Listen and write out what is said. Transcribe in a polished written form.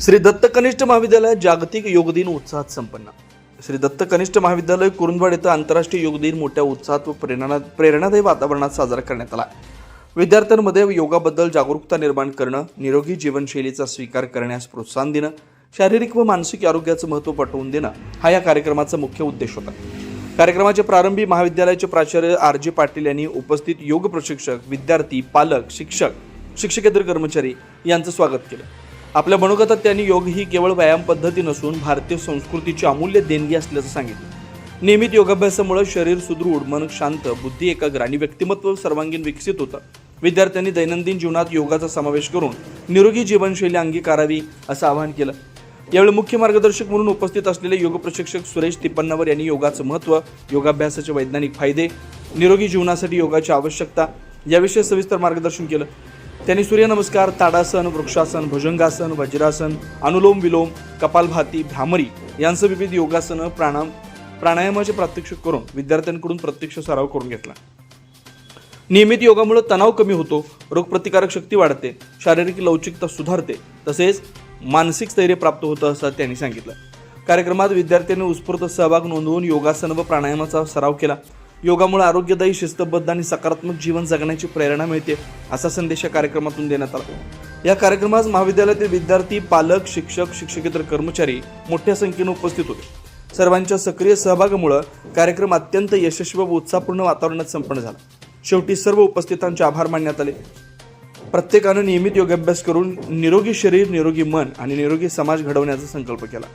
श्री दत्त कनिष्ठ महाविद्यालय जागतिक योग दिन उत्साहात संपन्न। श्री दत्त कनिष्ठ महाविद्यालय कुरुंदवाड येथे आंतरराष्ट्रीय योग दिन मोठ्या उत्साहात व प्रेरणादायी वातावरणात साजरा करण्यात आला। विद्यार्थ्यांमध्ये योगाबद्दल जागरूकता निर्माण करणं, निरोगी जीवनशैलीचा स्वीकार करण्यास प्रोत्साहन देणं, शारीरिक व मानसिक आरोग्याचं महत्त्व पटवून देणं हा या कार्यक्रमाचा मुख्य उद्देश होता। कार्यक्रमाच्या प्रारंभी महाविद्यालयाचे प्राचार्य आर.जे. पाटील यांनी उपस्थित योग प्रशिक्षक, विद्यार्थी, पालक, शिक्षक, शिक्षकेतर कर्मचारी यांचं स्वागत केलं। आपल्या मनोगतात त्यांनी योग ही केवळ व्यायाम पद्धती नसून भारतीय संस्कृतीची अमूल्य देणगी असल्याचं सांगितलं। नियमित योगाभ्यासामुळे शरीर सुदृढ, मन शांत, बुद्धी एकाग्र आणि व्यक्तिमत्व सर्वांगीण विकसित होतं। विद्यार्थ्यांनी दैनंदिन जीवनात योगाचा समावेश करून निरोगी जीवनशैली अंगीकारावी असं आवाहन केलं। यावेळी मुख्य मार्गदर्शक म्हणून उपस्थित असलेले योग प्रशिक्षक सुरेश तिप्पन्नावर यांनी योगाचं महत्त्व, योगाभ्यासाचे वैज्ञानिक फायदे, निरोगी जीवनासाठी योगाची आवश्यकता याविषयी सविस्तर मार्गदर्शन केलं। त्यांनी सूर्यनमस्कार, ताडासन, वृक्षासन, भुजंगासन, वज्रासन, अनुलोम विलोम, कपालभाती, भ्रामरी यांचं विविध योगासनं, प्राणायामाचे प्रात्यक्षिक करून विद्यार्थ्यांकडून प्रत्यक्ष सराव करून घेतला। नियमित योगामुळे तणाव कमी होतो, रोगप्रतिकारक शक्ती वाढते, शारीरिक लवचिकता सुधारते, तसेच मानसिक स्थैर्य प्राप्त होतं असं त्यांनी सांगितलं। कार्यक्रमात विद्यार्थ्यांनी उत्स्फूर्त सहभाग नोंदवून योगासन व प्राणायामाचा सराव केला। योगामुळे आरोग्यदायी, शिस्तबद्ध आणि सकारात्मक जीवन जगण्याची प्रेरणा मिळते असा संदेश या कार्यक्रमातून देण्यात आला। या कार्यक्रमात महाविद्यालयातील विद्यार्थी, पालक, शिक्षक, शिक्षकेतर कर्मचारी मोठ्या संख्येने उपस्थित होते। सर्वांच्या सक्रिय सहभागामुळे कार्यक्रम अत्यंत यशस्वी व उत्साहपूर्ण वातावरणात संपन्न झाला। शेवटी सर्व उपस्थितांचे आभार मानण्यात आले। प्रत्येकाने नियमित योगाभ्यास करून निरोगी शरीर, निरोगी मन आणि निरोगी समाज घडवण्याचा संकल्प केला।